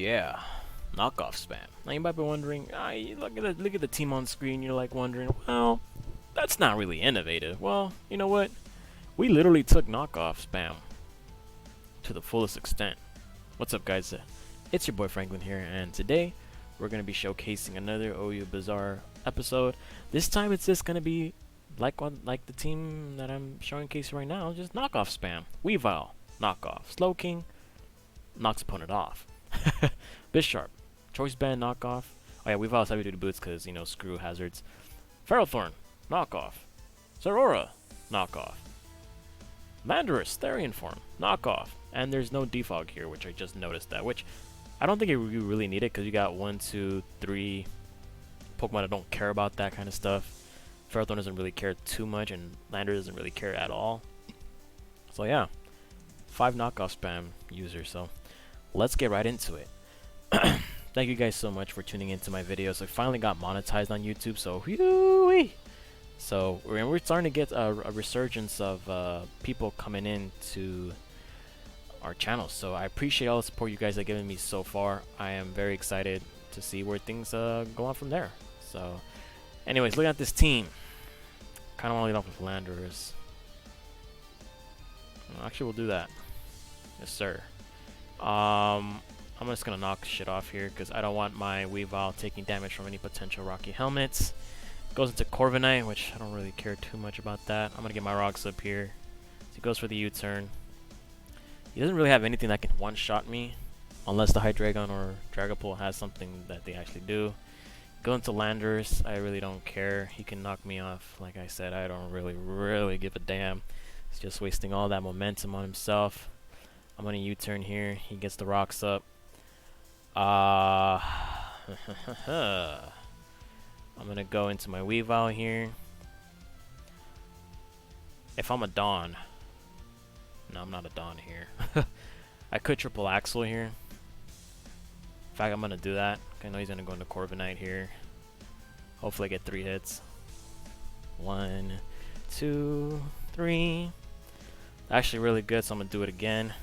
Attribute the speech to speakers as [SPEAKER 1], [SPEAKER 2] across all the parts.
[SPEAKER 1] yeah, knockoff spam. Now you might be wondering, you look at the team on screen. You're like wondering, well, that's not really innovative. Well, you know what? We literally took knockoff spam to the fullest extent. What's up, guys? It's your boy Franklin here, and today we're gonna be showcasing another OU Bazaar episode. This time it's just gonna be like the team that I'm showcasing right now, just knockoff spam. Weavile, knockoff. Slowking, knocks opponent off. Bisharp, choice band knockoff. Oh yeah, Weavile's heavy duty boots because, you know, screw hazards. Ferrothorn, knockoff. Zeraora, knockoff. Landorus-therian form, knockoff. And there's no defog here, which I just noticed that, which I don't think you really need it because you got 1, 2, 3 Pokemon that don't care about that kind of stuff. Ferrothorn doesn't really care too much, and Lander doesn't really care at all. So yeah, 5 knockoff spam users. So let's get right into it. Thank you guys so much for tuning into my videos. I finally got monetized on YouTube, so whee! So we're starting to get a resurgence of people coming in to our channel. So I appreciate all the support you guys have given me so far. I am very excited to see where things go on from there. So anyways, looking at this team, kind of want to lead off with Landorus. Actually, we'll do that. Yes, sir. I'm just gonna knock shit off here because I don't want my Weavile taking damage from any potential Rocky Helmets. Goes into Corviknight, which I don't really care too much about that. I'm gonna get my rocks up here. So he goes for the U-turn. He doesn't really have anything that can one-shot me, unless the Hydreigon or Dragapult has something that they actually do. Go into Landorus. I really don't care. He can knock me off. Like I said, I don't really give a damn. He's just wasting all that momentum on himself. I'm gonna U-turn here. He gets the rocks up. I'm gonna go into my Weavile here. If I'm a Dawn, no, I'm not a Dawn here. I could triple Axle here. In fact, I'm gonna do that. I know he's gonna go into Corviknight here. Hopefully, I get 3 hits. 1, 2, 3. Actually, really good. So I'm gonna do it again.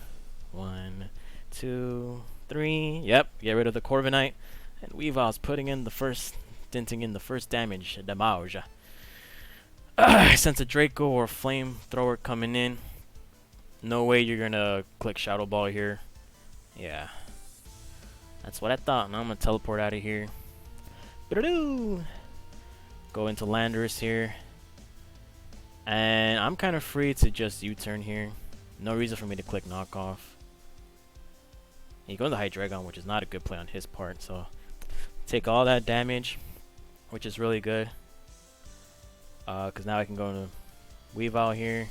[SPEAKER 1] 1, 2, 3. Yep, get rid of the Corviknight. And Weavile's putting in the first, denting in the first damage. Damage. I sense a Draco or Flamethrower coming in. No way you're gonna click Shadow Ball here. Yeah. That's what I thought. Now I'm gonna teleport out of here. Go into Landorus here. And I'm kind of free to just U-turn here. No reason for me to click knockoff. He goes to Hydreigon, which is not a good play on his part. So take all that damage, which is really good. Because now I can go into Weavile here.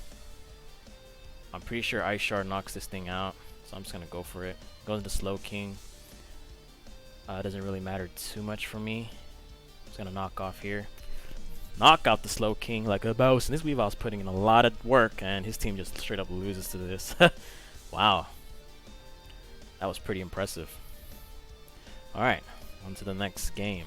[SPEAKER 1] I'm pretty sure Ice Shard knocks this thing out. So I'm just going to go for it. Goes into Slowking. Doesn't really matter too much for me. Just going to knock off here. Knock out the Slowking like a boss. And this Weavile's putting in a lot of work, and his team just straight up loses to this. Wow. That was pretty impressive. Alright, on to the next game.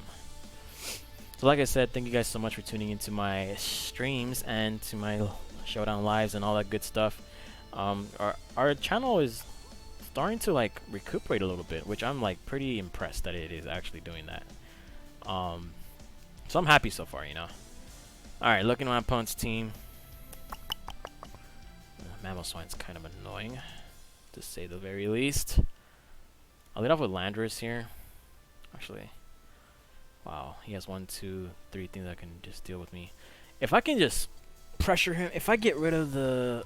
[SPEAKER 1] So like I said, thank you guys so much for tuning into my streams and to my Showdown Lives and all that good stuff. Our channel is starting to like recuperate a little bit, which I'm like pretty impressed that it is actually doing that. So I'm happy so far, you know. Alright, looking at my opponent's team. Mamoswine's kind of annoying, to say the very least. I'll lead off with Landorus here. Actually, wow, he has 1, 2, 3 things that can just deal with me. If I can just pressure him, if I get rid of the,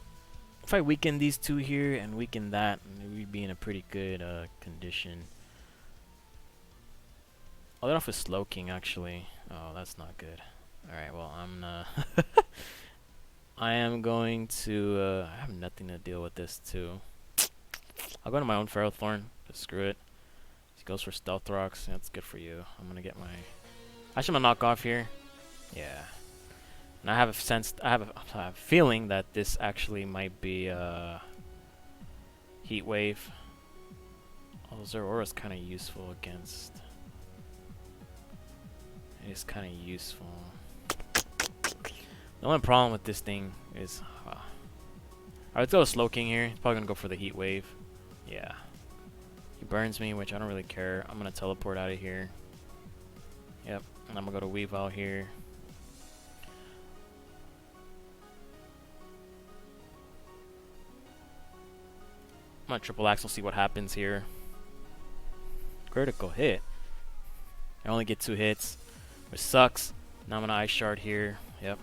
[SPEAKER 1] if I weaken these 2 here and weaken that, we'd be in a pretty good condition. I'll lead off with Slowking actually. Oh, that's not good. Alright, well, I am going to, I have nothing to deal with this too. I'll go to my own Ferrothorn. Just screw it. He goes for Stealth Rocks. That's good for you. I'm gonna get my. Actually, I'm gonna knock off here. Yeah. And I have a sense. I have a feeling that this actually might be a Heat Wave. Oh, Zeraora's kind of useful against. It is kind of useful. The only problem with this thing is. Alright, let's go with Slowking here. He's probably gonna go for the Heat Wave. Yeah. He burns me, which I don't really care. I'm gonna teleport out of here. Yep, and I'm gonna go to Weavile here. I'm gonna triple axle, see what happens here. Critical hit. I only get 2 hits, which sucks. Now I'm gonna Ice Shard here. Yep.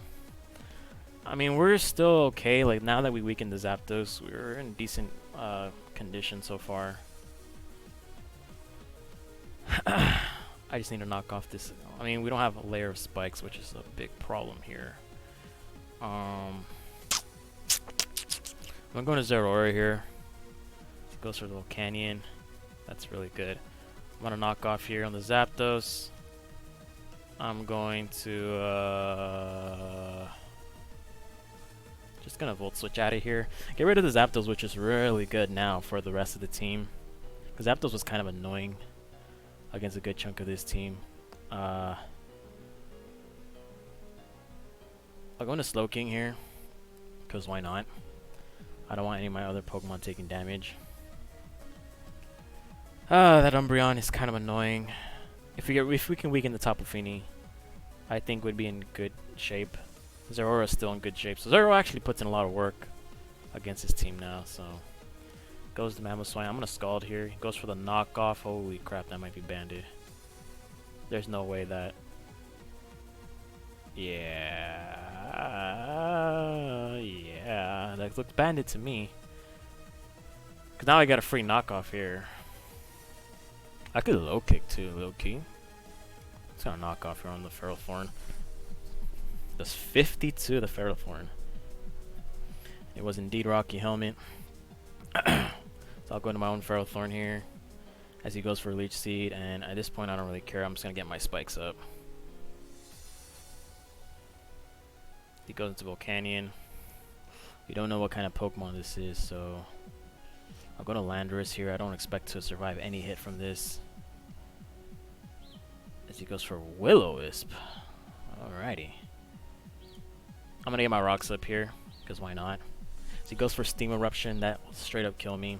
[SPEAKER 1] I mean, we're still okay. Like, now that we weakened the Zapdos, we're in decent condition so far. I just need to knock off this. I mean, we don't have a layer of spikes, which is a big problem here. I'm going to Zeraora here. Goes for the little canyon. That's really good. I'm going to knock off here on the Zapdos. I'm going to just gonna Volt Switch out of here. Get rid of the Zapdos, which is really good now for the rest of the team. Because Zapdos was kind of annoying against a good chunk of this team. I'll go into Slowking here, because why not? I don't want any of my other Pokemon taking damage. That Umbreon is kind of annoying. If we can weaken the Tapu Fini, I think we'd be in good shape. Zeraora is still in good shape. So Zeraora actually puts in a lot of work against his team now. So goes to Mamoswine. I'm gonna Scald here. He goes for the knockoff. Holy crap, that might be banded. There's no way that. Yeah, that looks banded to me. Cause now I got a free knockoff here. I could low kick too, low key. It's gonna knock off here on the Ferrothorn. Does 52 the Ferrothorn. It was indeed Rocky Helmet. So I'll go into my own Ferrothorn here as he goes for Leech Seed, and at this point I don't really care. I'm just gonna get my spikes up. He goes into Volcanion. We don't know what kind of Pokemon this is, so I'll go to Landorus here. I don't expect to survive any hit from this. As he goes for Will-O-Wisp. Alrighty. I'm gonna get my rocks up here, because why not? So he goes for Steam Eruption. That will straight up kill me.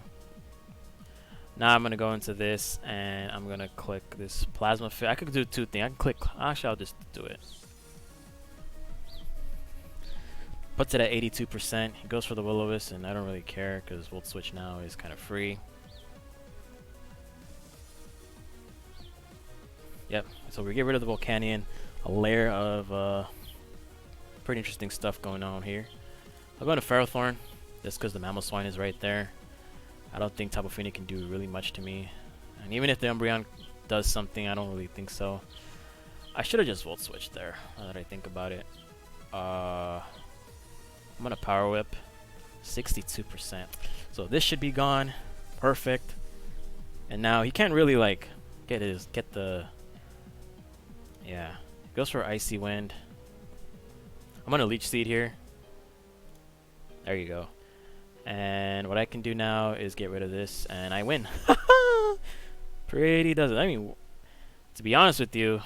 [SPEAKER 1] Now I'm gonna go into this, and I'm gonna click this Plasma Fit. I could do 2 things. I can click. Actually, I'll just do it. Puts it at 82%. He goes for the Will-O-Wisp, and I don't really care because Volt Switch now is kind of free. Yep. So we get rid of the Volcanion. A layer of pretty interesting stuff going on here. I'll go into Ferrothorn just because the Mamoswine is right there. I don't think Tapu Fini can do really much to me. And even if the Umbreon does something, I don't really think so. I should have just Volt Switched there, now that I think about it. I'm going to Power Whip. 62%. So this should be gone. Perfect. And now he can't really, like, get the... Yeah. Goes for Icy Wind. I'm going to Leech Seed here. There you go. And what I can do now is get rid of this, and I win. Pretty does it. I mean, to be honest with you,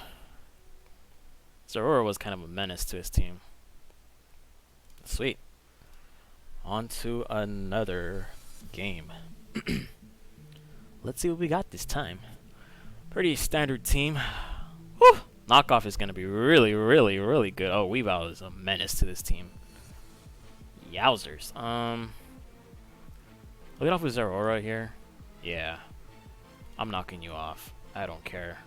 [SPEAKER 1] Zeraora was kind of a menace to his team. Sweet. On to another game. Let's see what we got this time. Pretty standard team. Whew. Knockoff is going to be really, really, really good. Oh, Weavile is a menace to this team. Yowzers. Lead off with Zeraora here. Yeah. I'm knocking you off. I don't care.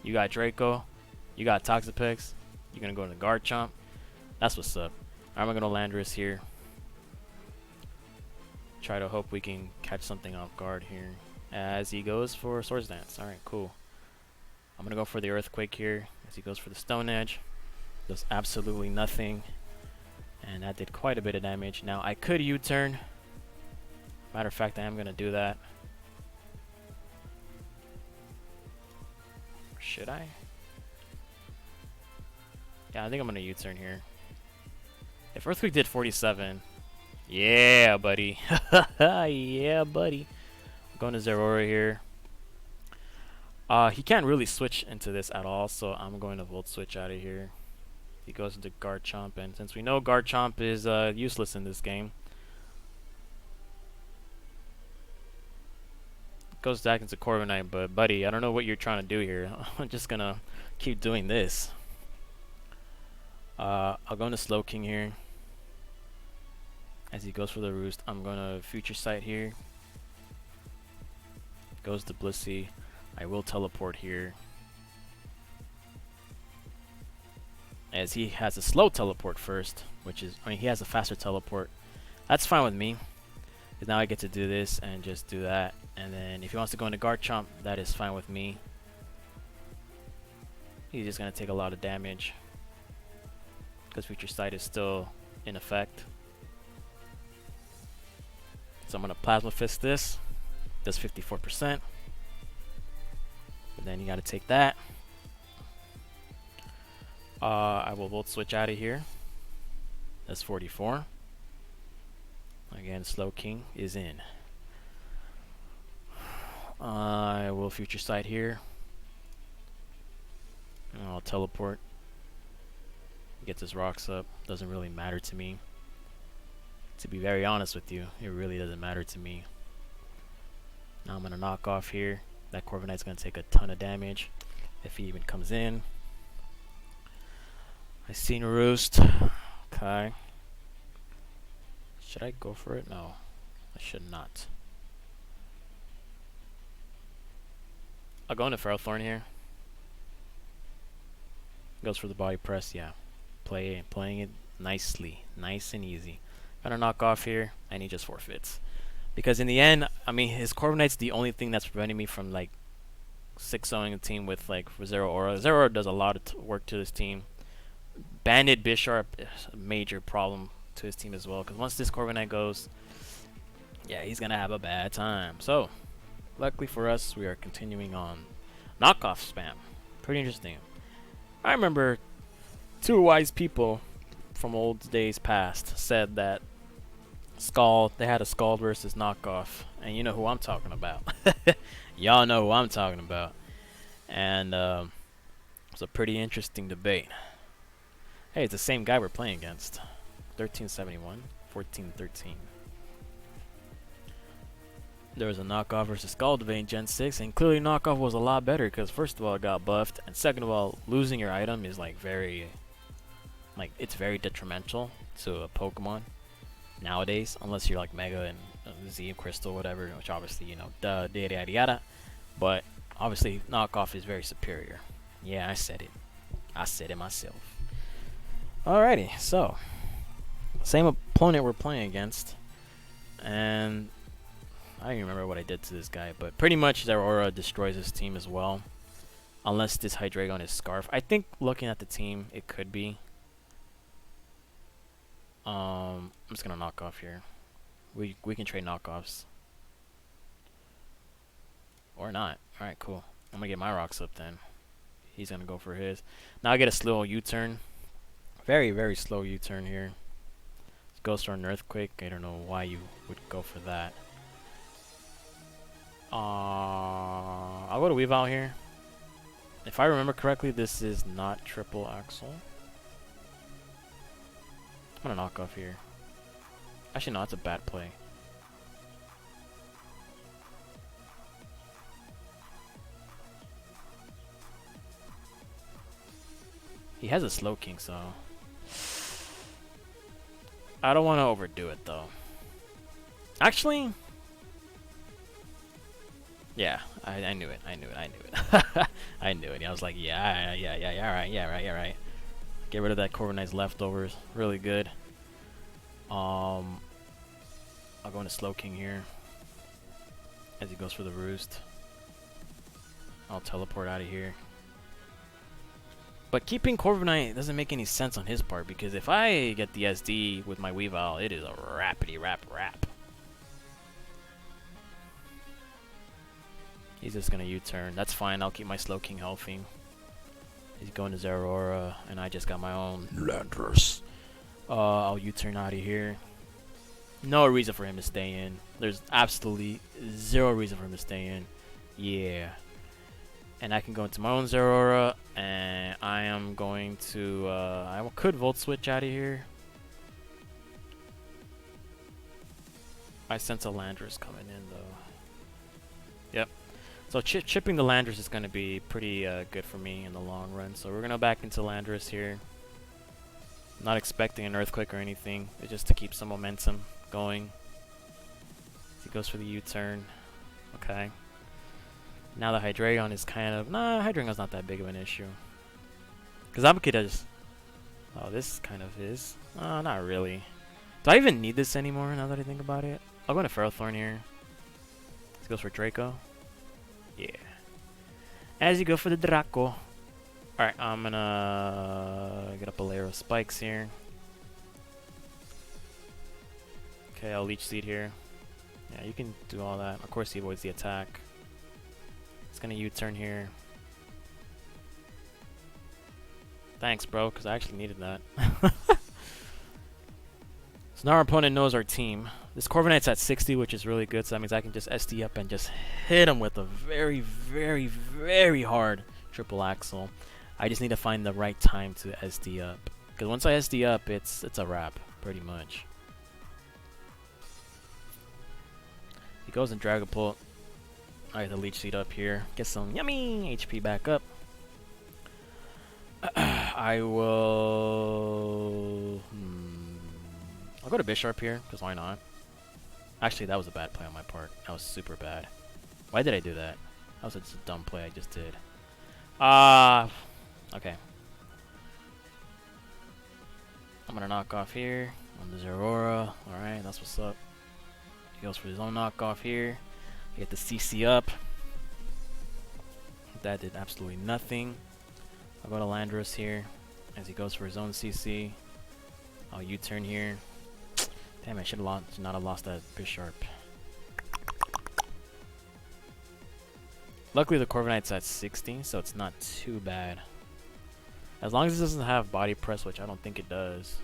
[SPEAKER 1] You got Draco. You got Toxapex. You're going to go into Garchomp. That's what's up. I'm going to Landorus here. Try to hope we can catch something off guard here. As he goes for Swords Dance. Alright, cool. I'm going to go for the Earthquake here. As he goes for the Stone Edge. Does absolutely nothing. And that did quite a bit of damage. Now, I could U-turn. Matter of fact, I am going to do that. Should I? Yeah, I think I'm going to U-turn here. If Earthquake did 47... Yeah, buddy. Yeah, buddy. I'm going to Zeraora here. He can't really switch into this at all, so I'm going to Volt Switch out of here. He goes into Garchomp, and since we know Garchomp is useless in this game, Goes back into Corviknight, but buddy, I don't know what you're trying to do here. I'm just gonna keep doing this. I'll go into Slowking here. As he goes for the roost, I'm gonna Future Sight here. Goes to Blissey. I will teleport here. As he has a slow teleport first, which is, I mean, he has a faster teleport. That's fine with me. Because now I get to do this and just do that. And then if he wants to go into Garchomp, that is fine with me. He's just going to take a lot of damage. Because Future Sight is still in effect. So I'm going to Plasma Fist this. Does 54%. And then you got to take that. I will Volt Switch out of here. That's 44. Again, Slowking is in. I will Future Sight here. I'll teleport. Gets his rocks up. Doesn't really matter to me. To be very honest with you, it really doesn't matter to me. Now I'm gonna knock off here. That Corviknight's gonna take a ton of damage if he even comes in. I seen Roost. Okay. Should I go for it? No, I should not. I'll go into Ferrothorn here. Goes for the body press, yeah. Playing it nicely, nice and easy. Gonna knock off here, and he just forfeits. Because in the end, I mean, his Corviknight's the only thing that's preventing me from like 6-0ing a team with like Zero Aura. Zero Aura does a lot of work to this team. Banded Bisharp is a major problem to his team as well. Because once this Corviknight goes, yeah, he's gonna have a bad time. So, luckily for us, we are continuing on knockoff spam. Pretty interesting. I remember two wise people from old days past said that they had a Scald versus knockoff, and you know who I'm talking about. Y'all know who I'm talking about. And it was a pretty interesting debate. Hey, it's the same guy we're playing against. 1371, 1413. There was a knockoff versus Scaldvane Gen 6, and clearly knockoff was a lot better because first of all it got buffed, and second of all, losing your item is like it's very detrimental to a Pokemon nowadays, unless you're like Mega and Z and Crystal, whatever, which obviously, you know, yada yada. But obviously knockoff is very superior. Yeah, I said it. I said it myself. Alrighty, so same opponent we're playing against, and I don't even remember what I did to this guy, but pretty much their Aura destroys his team as well. Unless this Hydreigon is Scarf. I think looking at the team, it could be. I'm just gonna knock off here. We can trade knockoffs. Or not. Alright, cool. I'm gonna get my rocks up then. He's gonna go for his. Now I get a slow U-turn. Very, very slow U-turn here. Ghost Storm and Earthquake. I don't know why you would go for that. I'll go to Weavile here. If I remember correctly, this is not triple axle. I'm gonna knock off here. Actually, no, that's a bad play. He has a Slowking, so I don't want to overdo it though. Actually, yeah, I knew it. I knew it. I knew it. I was like, yeah, right. Get rid of that Corviknight's leftovers. Really good. I'll go into Slowking here as he goes for the roost. I'll teleport out of here. But keeping Corviknight doesn't make any sense on his part, because if I get the SD with my Weavile, it is a rapidy rap. He's just gonna U-turn. That's fine. I'll keep my Slowking healthy. He's going to Zeraora, and I just got my own Landorus. I'll U-turn out of here. No reason for him to stay in. There's absolutely zero reason for him to stay in. Yeah. And I can go into my own Zeraora, and I am going to, I could Volt Switch out of here. I sense a Landorus coming in, though. Yep. So chipping the Landorus is going to be pretty good for me in the long run. So we're going to back into Landorus here. Not expecting an earthquake or anything. It's just to keep some momentum going. He goes for the U-turn. Okay. Now the Hydreigon is kind of... Nah, Hydreigon's not that big of an issue. Because Abakida just... Oh, this kind of is. Not really. Do I even need this anymore now that I think about it? I'll go into Ferrothorn here. He goes for Draco. Yeah. As you go for the Draco. Alright, I'm gonna get up a layer of spikes here. Okay, I'll Leech Seed here. Yeah, you can do all that. Of course he avoids the attack. It's gonna U-turn here. Thanks, bro, because I actually needed that. So now our opponent knows our team. This Corviknight's at 60, which is really good, so that means I can just SD up and just hit him with a very, very, very hard triple axle. I just need to find the right time to SD up. Because once I SD up, it's a wrap, pretty much. He goes and Dragapult. I get the Leech Seed up here. Get some yummy HP back up. I will... I'll go to Bisharp here, because why not? Actually, that was a bad play on my part. That was super bad. Why did I do that? That was just a dumb play I just did. Okay. I'm going to knock off here on the Zeraora. Alright, that's what's up. He goes for his own knockoff here. I get the CC up. That did absolutely nothing. I'll go to Landorus here as he goes for his own CC. I'll U-turn here. Damn, I should not have lost that Bisharp. Luckily, the Corviknight's at 60, so it's not too bad. As long as it doesn't have body press, which I don't think it does.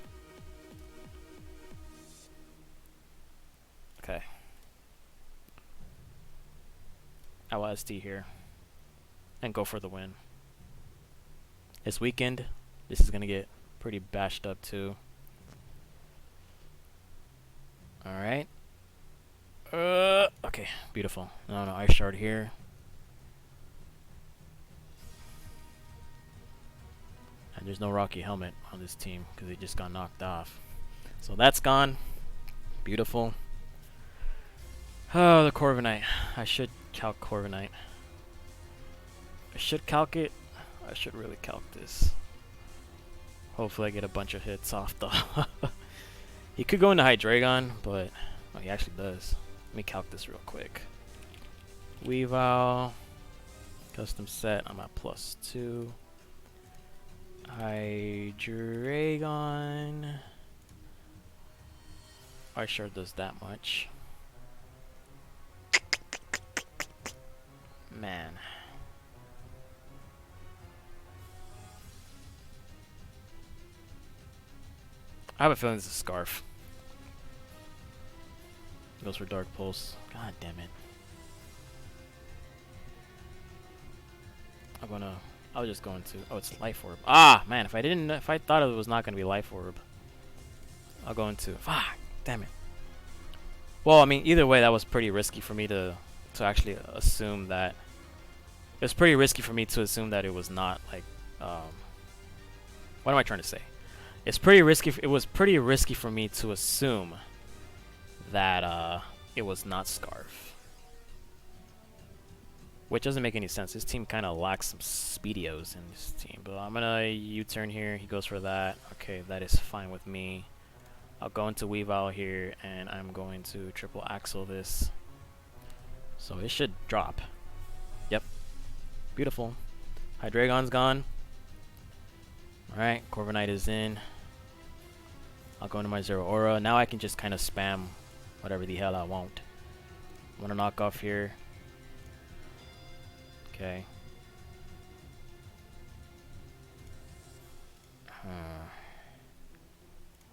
[SPEAKER 1] Okay. I will SD here. And go for the win. This weekend, this is going to get pretty bashed up too. Alright. Okay, beautiful. No, Ice Shard here. And there's no Rocky Helmet on this team because it just got knocked off. So that's gone. Beautiful. Oh, the Corviknight. I should calc Corviknight. I should calc it. I should really calc this. Hopefully I get a bunch of hits off the... He could go into Hydreigon, but... Oh, he actually does. Let me calc this real quick. Weavile. Custom set. I'm at +2. Hydreigon. Ice Shard does that much. Man. I have a feeling it's a Scarf. Goes for Dark Pulse. God damn it. I was just going to... Oh, it's Life Orb. Ah, man, if I thought it was not going to be Life Orb, I'll go into... Fuck, damn it. Well, I mean, either way, that was pretty risky for me to actually assume that... It was pretty risky for me to assume that it was not, like... what am I trying to say? It's pretty risky. It was pretty risky for me to assume that it was not Scarf, which doesn't make any sense. This team kind of lacks some speedios in this team. But I'm gonna U-turn here. He goes for that. Okay, that is fine with me. I'll go into Weavile here, and I'm going to triple axle this. So it should drop. Yep. Beautiful. Hydreigon's gone. Alright, Corviknight is in. I'll go into my Zeraora. Now I can just kind of spam whatever the hell I want. I'm gonna knock off here. Okay.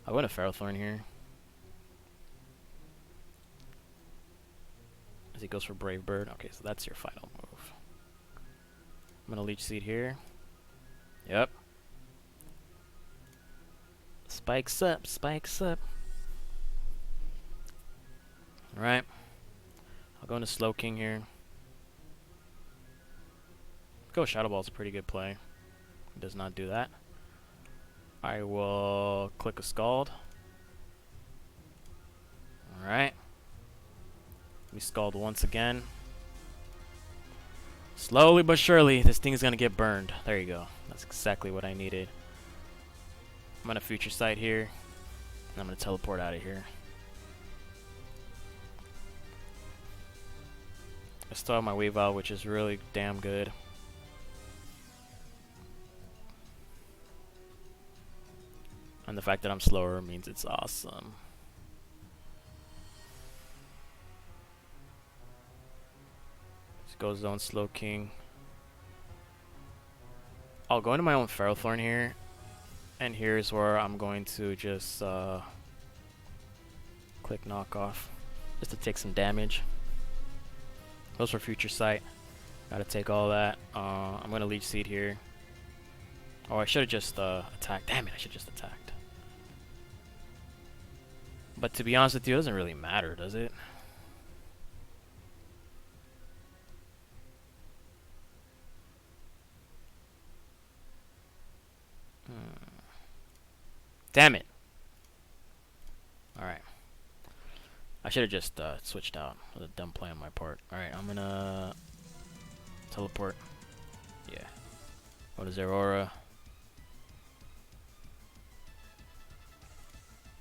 [SPEAKER 1] I'll go into Ferrothorn here. As he goes for Brave Bird. Okay, so that's your final move. I'm gonna Leech Seed here. Yep. Spikes up, spikes up. Alright. I'll go into Slowking here. Go Shadow Ball is a pretty good play. It does not do that. I will click a Scald. Alright. We Scald once again. Slowly but surely, this thing is going to get burned. There you go. That's exactly what I needed. I'm going to Future Sight here. And I'm going to teleport out of here. I still have my Weavile, which is really damn good. And the fact that I'm slower means it's awesome. Let's go Zone Slowking. I'll go into my own Ferrothorn here. And here's where I'm going to just click Knockoff. Just to take some damage. Goes for Future Sight. Gotta take all that. I'm gonna Leech Seed here. Oh, I should have just attacked. Damn it, I should have just attacked. But to be honest with you, it doesn't really matter, does it? Damn it. Alright. I should have just switched out. That was a dumb play on my part. Alright, I'm gonna teleport. Yeah. What is Aurora?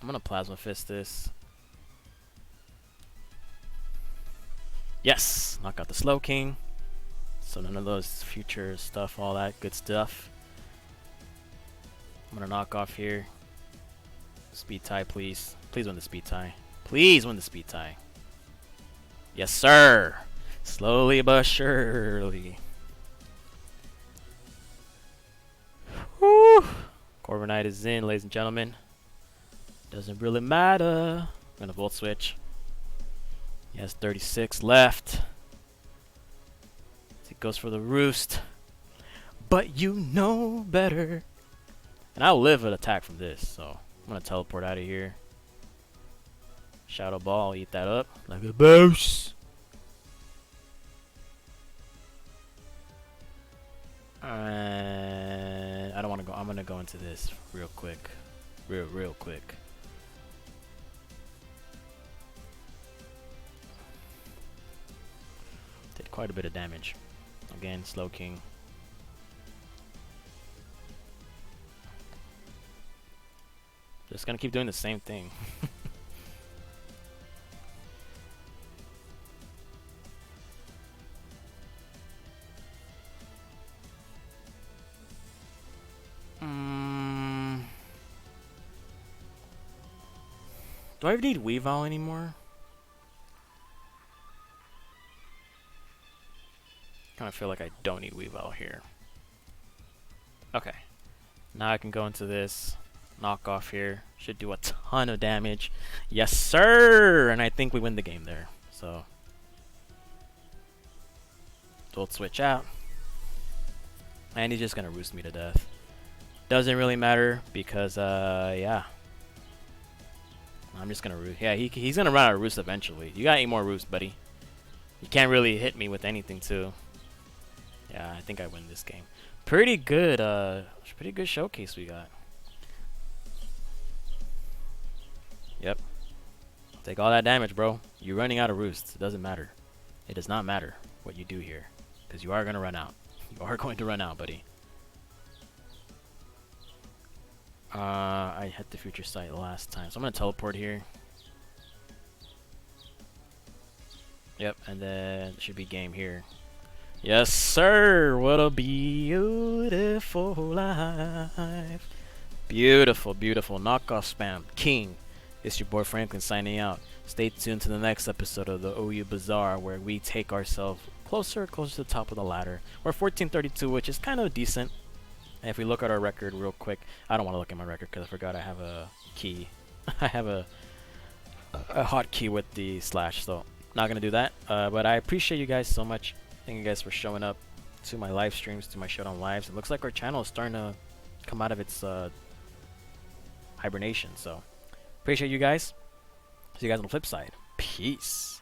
[SPEAKER 1] I'm gonna Plasma Fist this. Yes! Knock out the Slowking. So none of those future stuff, all that good stuff. I'm gonna knock off here. Speed tie, please. Please win the speed tie. Please win the speed tie. Yes, sir! Slowly but surely. Whew! Corviknight is in, ladies and gentlemen. Doesn't really matter. I'm gonna Volt Switch. He has 36 left. He goes for the Roost. But you know better. And I'll live an attack from this, so I'm gonna teleport out of here. Shadow Ball, I'll eat that up like a boss. And I don't want to go. I'm gonna go into this real quick, real quick. Did quite a bit of damage. Again, Slowking. Just gonna keep doing the same thing. Do I even need Weavile anymore? Kind of feel like I don't need Weavile here. Okay. Now I can go into this. Knock off here. Should do a ton of damage. Yes, sir! And I think we win the game there. So. Don't switch out. And he's just going to roost me to death. Doesn't really matter because, yeah. I'm just going to roost. Yeah, he's going to run out of roost eventually. You got 8 more roost, buddy. You can't really hit me with anything, too. Yeah, I think I win this game. Pretty good showcase we got. Yep. Take all that damage, bro. You're running out of roosts. It doesn't matter. It does not matter what you do here. Because you are going to run out. You are going to run out, buddy. I hit the Future Sight last time. So I'm going to teleport here. Yep, and then it should be game here. Yes, sir. What a beautiful life. Beautiful, beautiful. Knockoff spam. King. It's your boy Franklin signing out. Stay tuned to the next episode of the OU Bazaar where we take ourselves closer to the top of the ladder. We're 1432, which is kind of decent. And if we look at our record real quick, I don't want to look at my record because I forgot I have a key. I have a hotkey with the slash, so not going to do that. But I appreciate you guys so much. Thank you guys for showing up to my live streams, to my Showdown Lives. It looks like our channel is starting to come out of its hibernation, so appreciate you guys. See you guys on the flip side. Peace.